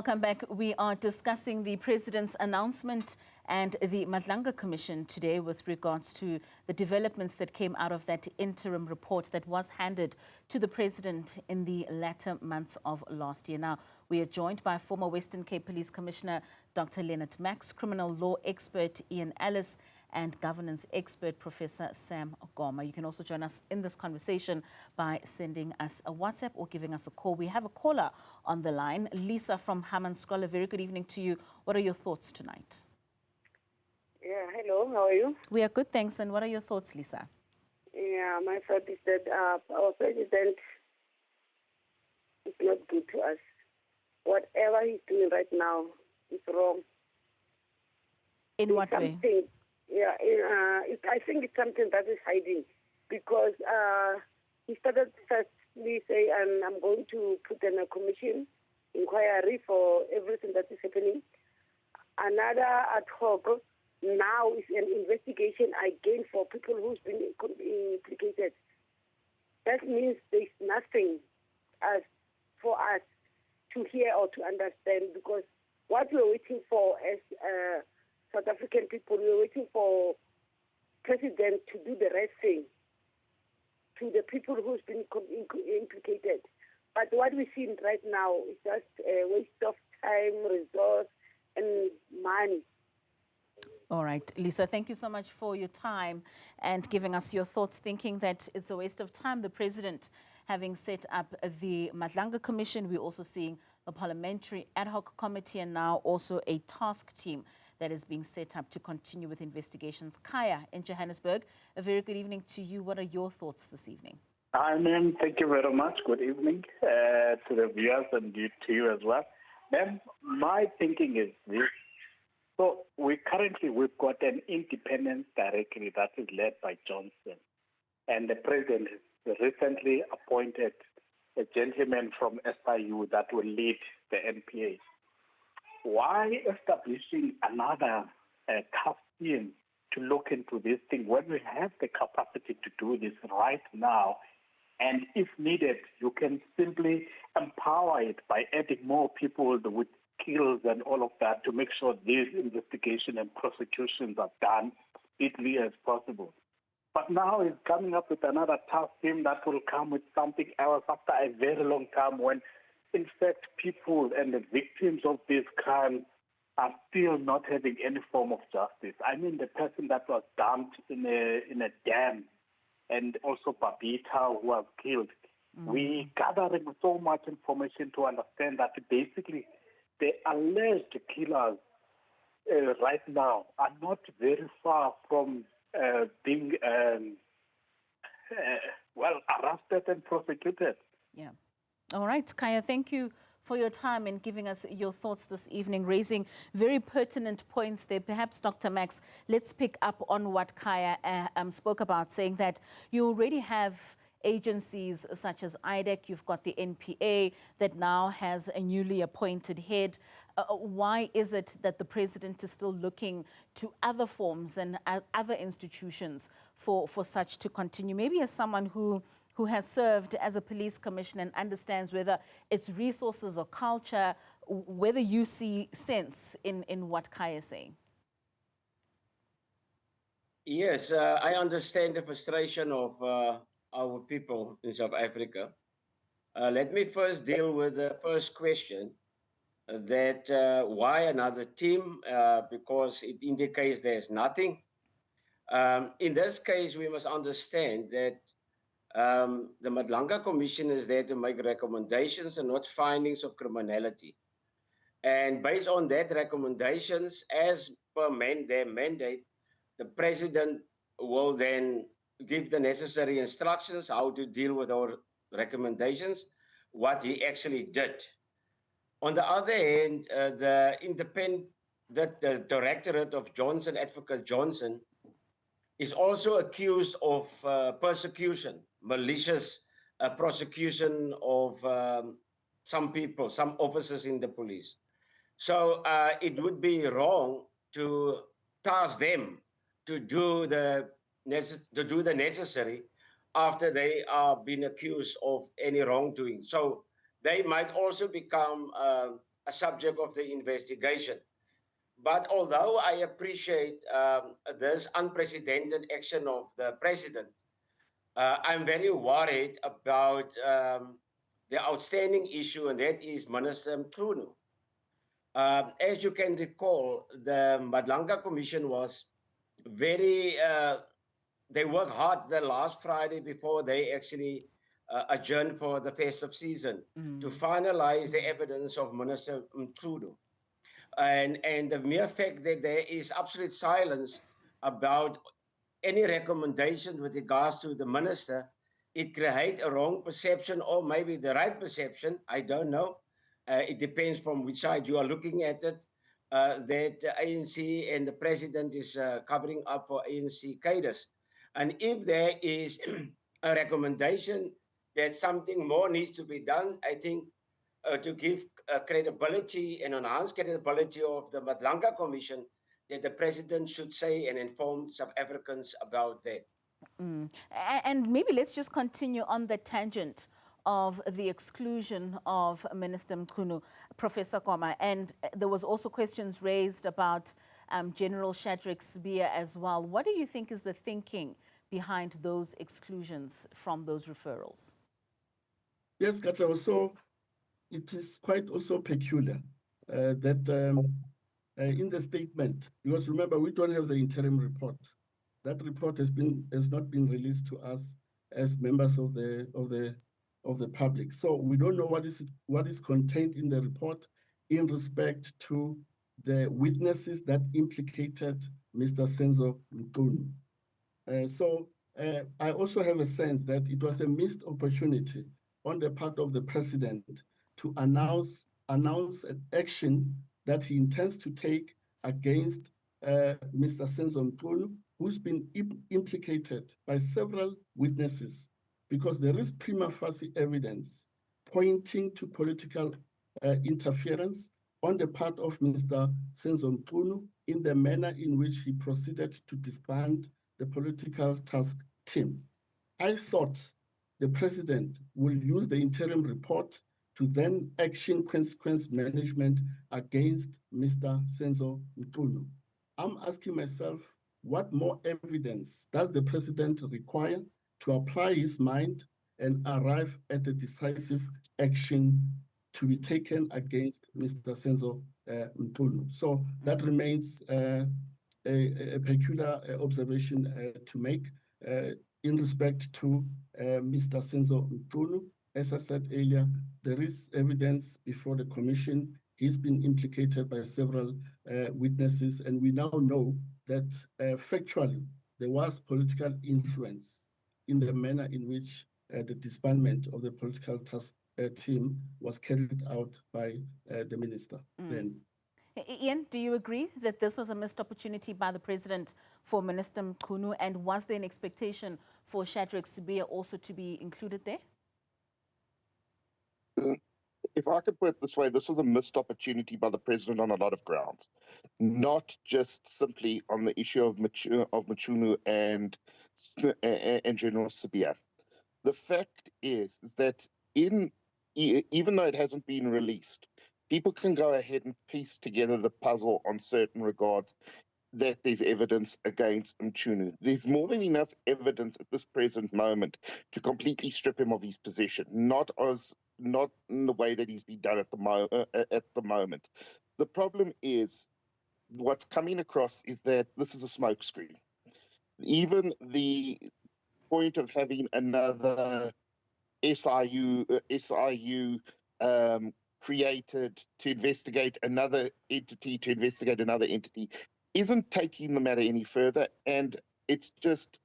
Welcome back. We are discussing the President's announcement and the Madlanga Commission today with regards to the developments that came out of that interim report that was handed to the President in the latter months of last year. Now, we are joined by former Western Cape Police Commissioner Dr. Lennit Max, criminal law expert Ian Allis, and governance expert Professor Sam Koma. You can also join us in this conversation by sending us a WhatsApp or giving us a call. We have a caller on the line, Lisa from Hammanskraal. Very good evening to you. What are your thoughts tonight? Yeah, hello, how are you? We are good, thanks. And what are your thoughts, Lisa? Yeah, my thought is that our president is not good to us. Whatever he's doing right now is wrong. In what way? Yeah, I think it's something that is hiding because he started firstly say, I'm going to put in a commission inquiry for everything that is happening. Another ad hoc now is an investigation again for people who's been implicated. That means there's nothing for us to hear or to understand, because what we're waiting for as South African people, we're waiting for President to do the right thing to the people who's been implicated. But what we're seeing right now is just a waste of time, resource, and money. All right, Lisa, thank you so much for your time and giving us your thoughts, thinking that it's a waste of time. The President having set up the Madlanga Commission, we're also seeing a parliamentary ad hoc committee and now also a task team that is being set up to continue with investigations. Kaya in Johannesburg, a very good evening to you. What are your thoughts this evening? Hi, ma'am. Thank you very much. Good evening to the viewers and to you as well. Ma'am, my thinking is this. So we've got an independent directory that is led by Johnson. And the President has recently appointed a gentleman from SIU that will lead the NPA. Why establishing another task team to look into this thing when we have the capacity to do this right now? And if needed, you can simply empower it by adding more people with skills and all of that to make sure these investigation and prosecutions are done speedily as possible. But now he's coming up with another task team that will come with something else after a very long time, when in fact people and the victims of this crime are still not having any form of justice. I mean, the person that was dumped in a dam, and also Babita, who was killed. We gathering so much information to understand that basically the alleged killers right now are not very far from being arrested and prosecuted. Yeah. All right, Kaya, thank you for your time and giving us your thoughts this evening, raising very pertinent points there. Perhaps, Dr. Max, let's pick up on what Kaya spoke about, saying that you already have agencies such as IDEC, you've got the NPA that now has a newly appointed head. Why is it that the President is still looking to other forms and other institutions for such to continue? Maybe as someone who has served as a police commissioner and understands whether it's resources or culture, whether you see sense in what Kaya is saying. Yes, I understand the frustration of our people in South Africa. Let me first deal with the first question, that why another team? Because it indicates there's nothing. In this case, we must understand that the Madlanga Commission is there to make recommendations and not findings of criminality. And based on that recommendations, as per their mandate, the President will then give the necessary instructions how to deal with our recommendations, what he actually did. On the other hand, the Directorate of Johnson, Advocate Johnson, is also accused of persecution, malicious prosecution of some people, some officers in the police. So it would be wrong to task them to do the necessary after they are being accused of any wrongdoing. So they might also become subject of the investigation. But although I appreciate this unprecedented action of the president, I'm very worried about the outstanding issue, and that is Minister Mchunu. As you can recall, the Madlanga Commission was very, they worked hard the last Friday before they actually adjourned for the festive season to finalize the evidence of Minister Mchunu. And the mere fact that there is absolute silence about any recommendations with regards to the minister, it creates a wrong perception or maybe the right perception. I don't know. It depends from which side you are looking at it. That ANC and the president is covering up for ANC cadres. And if there is a recommendation that something more needs to be done, I think to give credibility and enhance credibility of the Madlanga Commission, that the president should say and inform South Africans about that. And maybe let's just continue on the tangent of the exclusion of Minister Mchunu, Professor Koma. And there was also questions raised about General Shadrack Sibiya as well. What do you think is the thinking behind those exclusions from those referrals? Yes, Katlego. So it is quite also peculiar that in the statement, because remember, we don't have the interim report. That report has not been released to us as members of the public. So we don't know what is contained in the report in respect to the witnesses that implicated Mr. Senzo Mchunu. So I also have a sense that it was a missed opportunity on the part of the president to announce an action that he intends to take against Mr. Senzo Mchunu, who's been implicated by several witnesses, because there is prima facie evidence pointing to political interference on the part of Mr. Senzo Mchunu in the manner in which he proceeded to disband the political task team. I thought the president will use the interim report to then action consequence management against Mr. Senzo Mchunu. I'm asking myself, what more evidence does the president require to apply his mind and arrive at a decisive action to be taken against Mr. Senzo Mchunu? So that remains a peculiar observation to make in respect to Mr. Senzo Mchunu. As I said earlier, there is evidence before the commission. He's been implicated by several witnesses, and we now know that factually there was political influence in the manner in which the disbandment of the political task team was carried out by the minister then. Ian, do you agree that this was a missed opportunity by the president for Minister Mchunu, and was there an expectation for Shadrack Sibiya also to be included there? If I could put it this way, this was a missed opportunity by the president on a lot of grounds, not just simply on the issue of Mchunu and General Sibiya. The fact is that even though it hasn't been released, people can go ahead and piece together the puzzle on certain regards that there's evidence against Mchunu. There's more than enough evidence at this present moment to completely strip him of his position, not in the way that he's been done at the moment. The problem is, what's coming across is that this is a smokescreen. Even the point of having another SIU created to investigate another entity isn't taking the matter any further, and it's just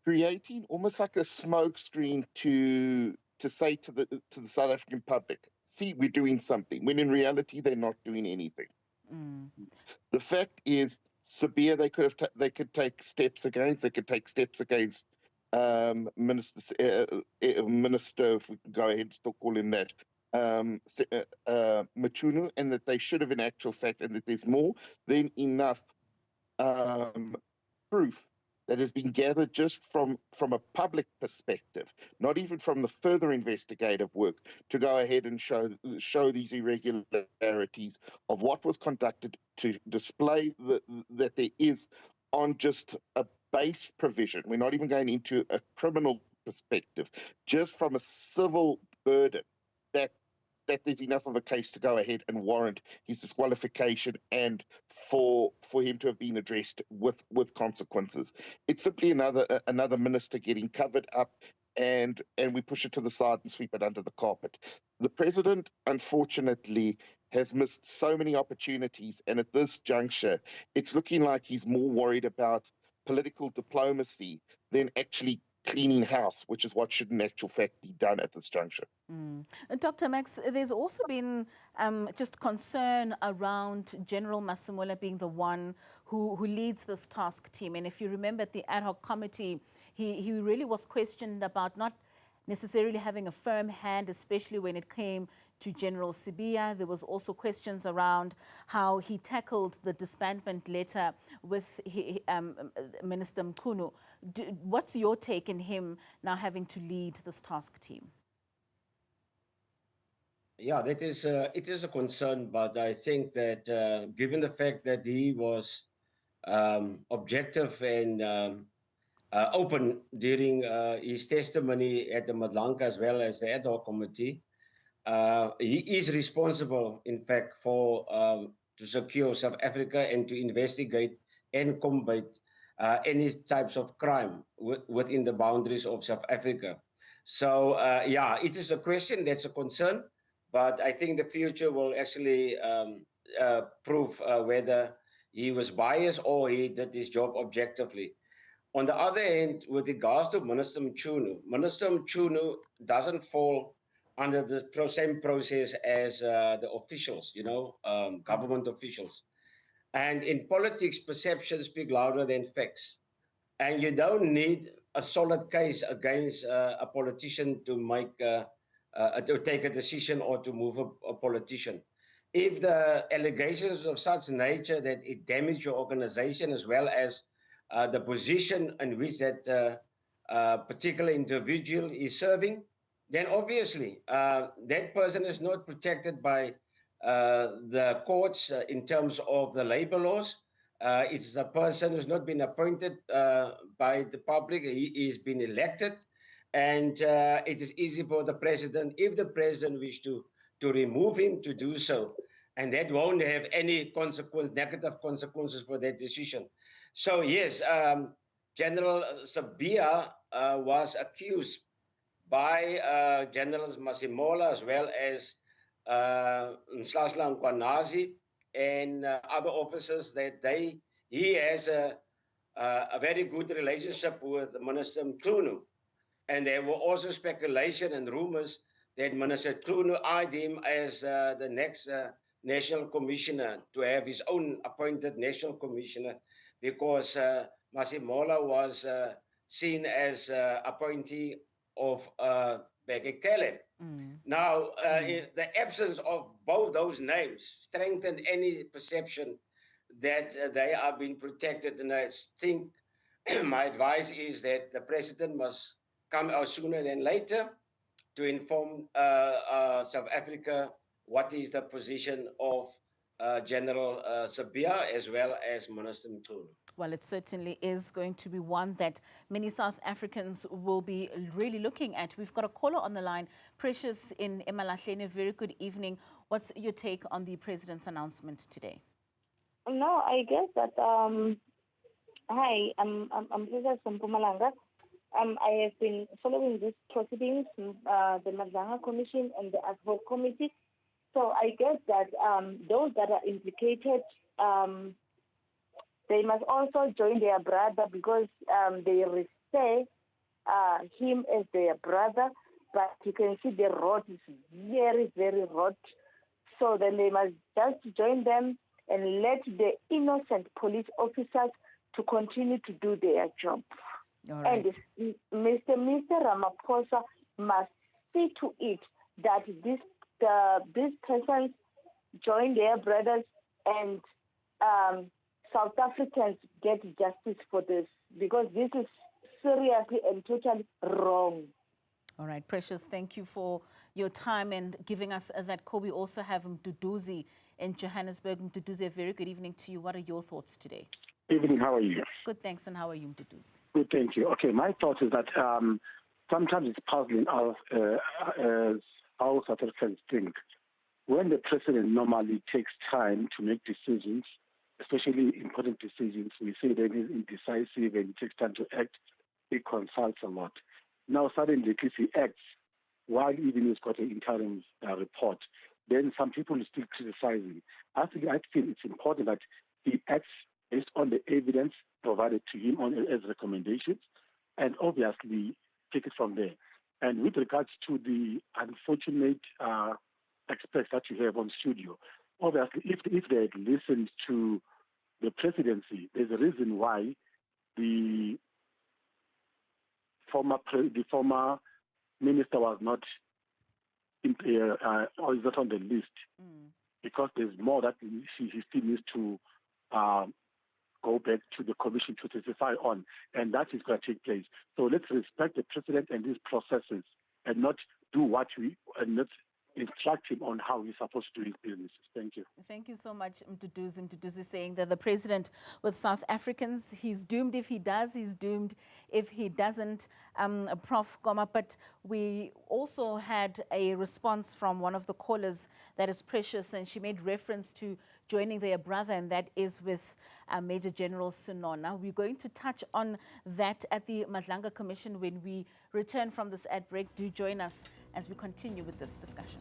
creating almost like a smokescreen to say to the South African public, see, we're doing something, when in reality they're not doing anything. The fact is, Sibiya, they could take steps against. They could take steps against Minister, if we can go ahead and still call him that, Mchunu, and that they should have, in actual fact, and that there's more than enough proof that has been gathered just from a public perspective, not even from the further investigative work, to go ahead and show these irregularities of what was conducted, to display that there is, on just a base provision. We're not even going into a criminal perspective, just from a civil burden, that there's enough of a case to go ahead and warrant his disqualification, and for him to have been addressed with consequences. It's simply another minister getting covered up, and we push it to the side and sweep it under the carpet. The president, unfortunately, has missed so many opportunities, and at this juncture, it's looking like he's more worried about political diplomacy than actually cleaning house, which is what should in actual fact be done at this juncture. Dr. Max, there's also been just concern around General Masimola being the one who leads this task team. And if you remember at the ad hoc committee, he really was questioned about not necessarily having a firm hand, especially when it came to General Sibiya. There was also questions around how he tackled the disbandment letter with Minister Mchunu. What's your take in him now having to lead this task team? Yeah, that is it is a concern, but I think that given the fact that he was objective and open during his testimony at the Madlanga as well as the ad hoc committee, he is responsible, in fact, for to secure South Africa and to investigate and combat any types of crime within the boundaries of South Africa. So, yeah, it is a question, that's a concern, but I think the future will actually prove whether he was biased or he did his job objectively. On the other hand, with regards to Minister Mchunu doesn't fall under the same process as the officials, government officials. And in politics, perceptions speak louder than facts. And you don't need a solid case against a politician to make to take a decision or to move a politician. If the allegations of such nature that it damaged your organization as well as the position in which that particular individual is serving, then obviously that person is not protected by the courts in terms of the labor laws. It's a person who's not been appointed by the public. He's been elected. And it is easy for the president, if the president wishes to remove him, to do so. And that won't have any negative consequences for that decision. So yes, General Sibiya was accused by General Masimola as well as Mslasla Nkwanazi and other officers that he has a very good relationship with Minister Mchunu. And there were also speculation and rumors that Minister Mchunu eyed him as the next national commissioner, to have his own appointed national commissioner, because Masimola was seen as appointee of Bheki Cele. Now, the absence of both those names strengthened any perception that they are being protected. And I think my advice is that the president must come out sooner than later to inform South Africa what is the position of General Sibiya as well as Minister Mchunu. Well, it certainly is going to be one that many South Africans will be really looking at. We've got a caller on the line, Precious in Emalahleni. Very good evening. What's your take on the president's announcement today? No, I guess that, hi, I'm Precious from Mpumalanga. I have been following these proceedings, the Madlanga Commission and the ad hoc committee. So I guess that those that are implicated, they must also join their brother, because they refer him as their brother, but you can see the road is very, very hot. So then they must just join them and let the innocent police officers to continue to do their job. All right. And Mr. Ramaphosa must see to it that these persons join their brothers and South Africans get justice for this, because this is seriously and totally wrong. All right, Precious, thank you for your time and giving us that call. We also have Mduduzi in Johannesburg. Mduduzi, a very good evening to you. What are your thoughts today? Evening, how are you? Good, thanks. And how are you, Mduduzi? Good, thank you. Okay, my thought is that sometimes it's puzzling how South Africans think. When the president normally takes time to make decisions, especially important decisions, we say that he's indecisive and he takes time to act, he consults a lot. Now suddenly he acts while even he's got an interim report. Then some people are still criticizing. I feel it's important that he acts based on the evidence provided to him as recommendations, and obviously take it from there. And with regards to the unfortunate aspects that you have on studio, obviously if they had listened to the presidency, there's a reason why the former minister was not or is not on the list, because there's more that he still needs to go back to the commission to testify on, and that is going to take place. So let's respect the president and his processes, and not do what and not instruct him on how he's supposed to do his business. Thank you. Thank you so much, Mduduzi. Mduduzi saying that the president with South Africans, he's doomed if he does, he's doomed if he doesn't, Prof. Koma. But we also had a response from one of the callers, that is Precious, and she made reference to joining their brother, and that is with Major General Sinona. We're going to touch on that at the Madlanga Commission when we return from this ad break. Do join us as we continue with this discussion.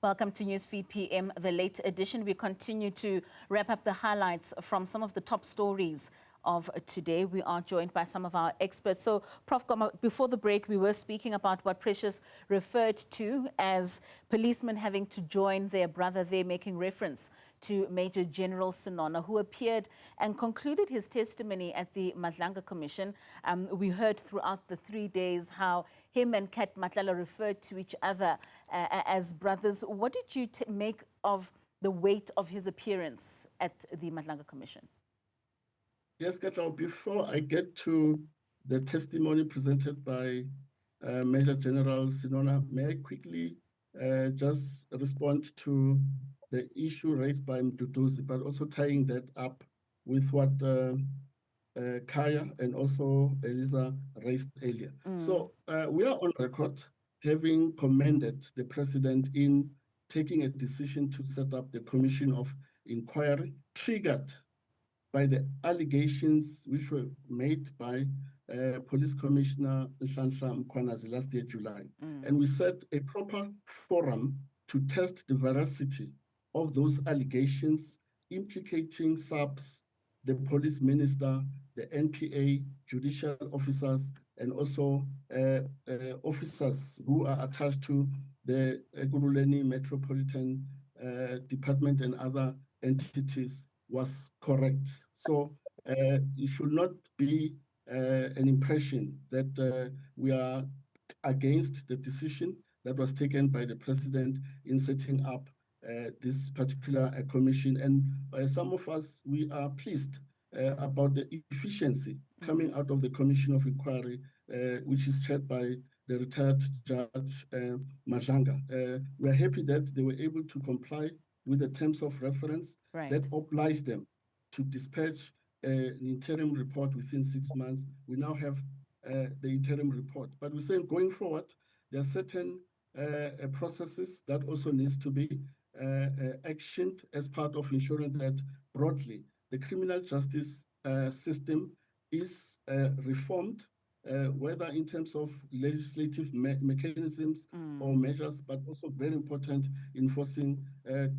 Welcome to Newsfeed PM, the late edition. We continue to wrap up the highlights from some of the top stories of today. We are joined by some of our experts. So, Prof. Koma, before the break, we were speaking about what Precious referred to as policemen having to join their brother there, making reference to Major General Sinona, who appeared and concluded his testimony at the Madlanga Commission. We heard throughout the 3 days how him and Kat Matlala referred to each other as brothers. What did you make of the weight of his appearance at the Madlanga Commission? Yes, Katlego, before I get to the testimony presented by Major General Sinona, may I quickly just respond to the issue raised by Mduduzi, but also tying that up with what Kaya and also Eliza raised earlier. So we are on record having commended the president in taking a decision to set up the commission of inquiry, triggered by the allegations which were made by Police Commissioner Nhlanhla Mkhwanazi last year, July. And we set a proper forum to test the veracity of those allegations implicating SAPS, the police minister, the NPA, judicial officers, and also officers who are attached to the Ekurhuleni Metropolitan Department and other entities was correct. So it should not be an impression that we are against the decision. that was taken by the president in setting up this particular commission. And some of us, we are pleased about the efficiency coming out of the Commission of Inquiry, which is chaired by the retired Judge Madlanga. We are happy that they were able to comply with the terms of reference that obliged them to dispatch an interim report within 6 months. We now have the interim report. But we're saying going forward, there are certain processes that also needs to be actioned as part of ensuring that broadly the criminal justice system is reformed, whether in terms of legislative mechanisms or measures, but also very important, enforcing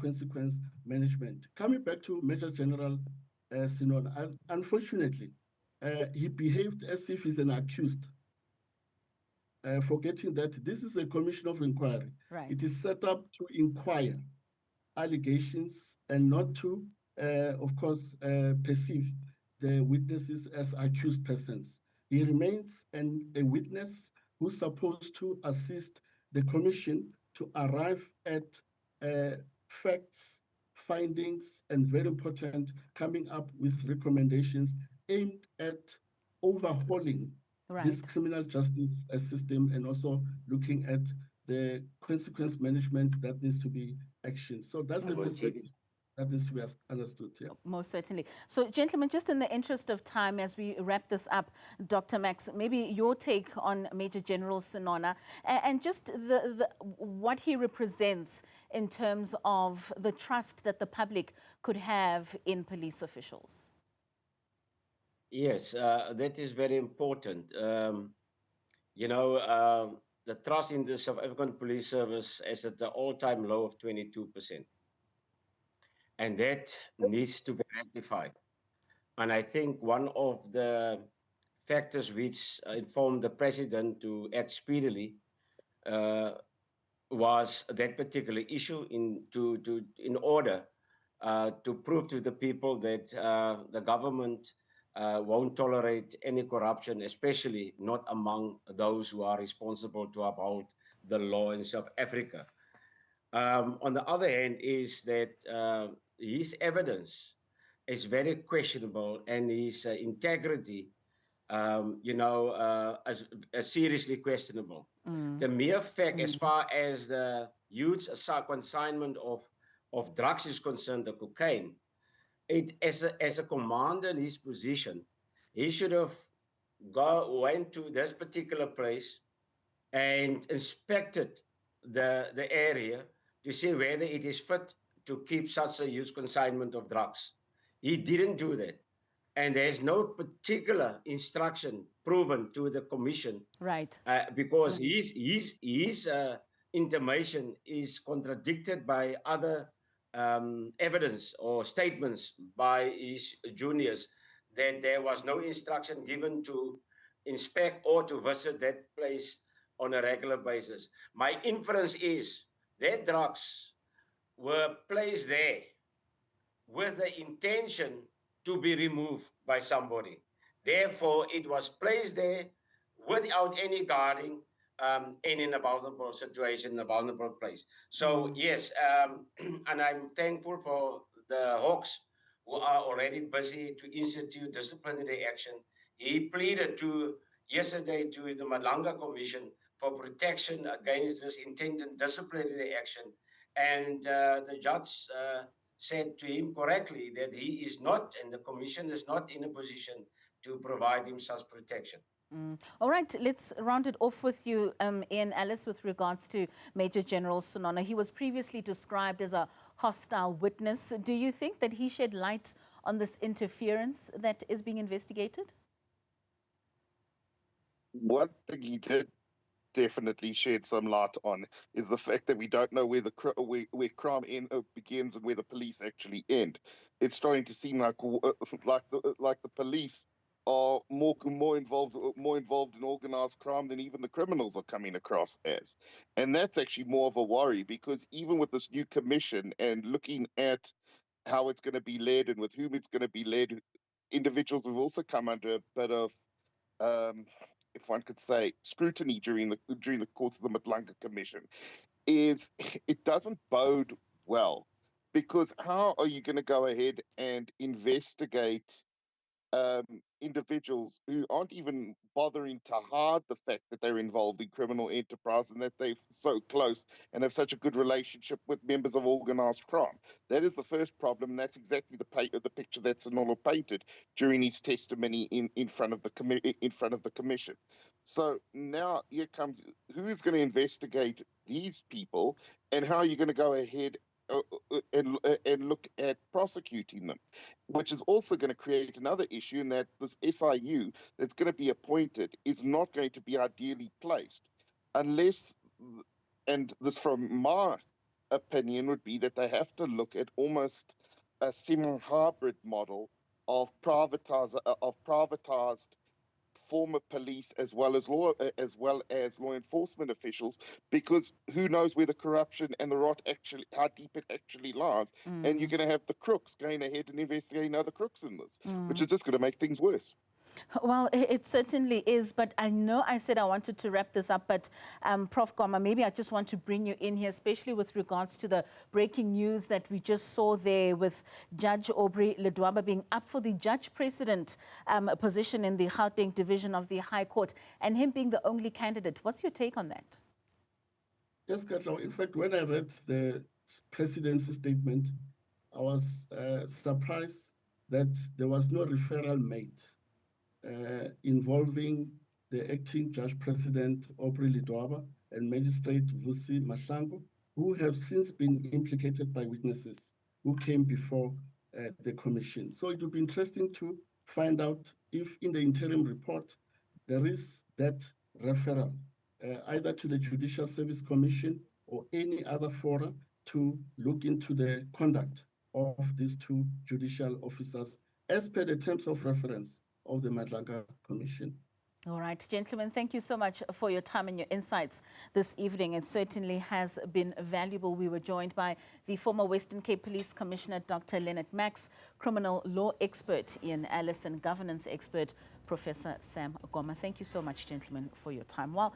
consequence management. Coming back to Major General Sinona, unfortunately, he behaved as if he's an accused, forgetting that this is a commission of inquiry. It is set up to inquire allegations and not to, of course, perceive the witnesses as accused persons. He remains a witness who's supposed to assist the commission to arrive at facts, findings, and very important, coming up with recommendations aimed at overhauling this criminal justice system and also looking at the consequence management that needs to be actioned. So that's the perspective that needs to be understood. Yeah. Most certainly. So, gentlemen, just in the interest of time, as we wrap this up, Dr. Max, maybe your take on Major General Sinona and just what he represents in terms of the trust that the public could have in police officials. Yes, that is very important. The trust in the South African Police Service is at the all-time low of 22%. And that needs to be rectified. And I think one of the factors which informed the president to act speedily was that particular issue in order to prove to the people that the government won't tolerate any corruption, especially not among those who are responsible to uphold the law in South Africa. On the other hand, is that his evidence is very questionable and his integrity, as seriously questionable. The mere fact, as far as the huge consignment of drugs is concerned, the cocaine, as a commander in his position, he should have went to this particular place and inspected the area to see whether it is fit to keep such a huge consignment of drugs. He didn't do that. And there's no particular instruction proven to the commission. Because his intimation is contradicted by other evidence or statements by his juniors that there was no instruction given to inspect or to visit that place on a regular basis. My inference is that drugs were placed there with the intention to be removed by somebody. Therefore, it was placed there without any guarding and in a vulnerable situation, a vulnerable place. So yes, and I'm thankful for the Hawks who are already busy to institute disciplinary action. He pleaded yesterday to the Madlanga Commission for protection against this intended disciplinary action. And the judge said to him correctly that he is not, and the commission is not in a position to provide him such protection. All right, let's round it off with you, Ian Allis, with regards to Major General Sinona. He was previously described as a hostile witness. Do you think that he shed light on this interference that is being investigated? One thing he did definitely shed some light on is the fact that we don't know where crime begins and where the police actually end. It's starting to seem like the police are more involved in organized crime than even the criminals are coming across as. And that's actually more of a worry, because even with this new commission and looking at how it's going to be led and with whom it's going to be led, individuals have also come under a bit of if one could say, scrutiny during the course of the Madlanga Commission, is it doesn't bode well, because how are you going to go ahead and investigate individuals who aren't even bothering to hide the fact that they're involved in criminal enterprise and that they're so close and have such a good relationship with members of organized crime? That is the first problem. And that's exactly the picture that Sonolo painted during his testimony in front of the commission. So now here comes, who is going to investigate these people, and how are you going to go ahead and look at prosecuting them, which is also going to create another issue in that this SIU that's going to be appointed is not going to be ideally placed unless, and this from my opinion would be that they have to look at almost a semi-hybrid model of privatized former police as well as law enforcement officials, because who knows where the corruption and the rot actually, how deep it actually lies. And you're going to have the crooks going ahead and investigating other crooks in this, which is just going to make things worse. Well, it certainly is, but I know I said I wanted to wrap this up, but Prof. Koma, maybe I just want to bring you in here, especially with regards to the breaking news that we just saw there with Judge Aubrey Ledwaba being up for the judge president position in the Gauteng division of the High Court, and him being the only candidate. What's your take on that? Yes, Katlego. In fact, when I read the president's statement, I was surprised that there was no referral made involving the acting judge president Aubrey Ledwaba and magistrate Vusi Mahlangu, who have since been implicated by witnesses who came before the commission. So it would be interesting to find out if in the interim report there is that referral either to the Judicial Service Commission or any other fora to look into the conduct of these two judicial officers as per the terms of reference of the Madlanga Commission. All right, gentlemen, thank you so much for your time and your insights this evening. It certainly has been valuable. We were joined by the former Western Cape Police Commissioner, Dr. Lennit Max, criminal law expert, Ian Allis, and governance expert, Professor Sam Koma. Thank you so much, gentlemen, for your time. Well,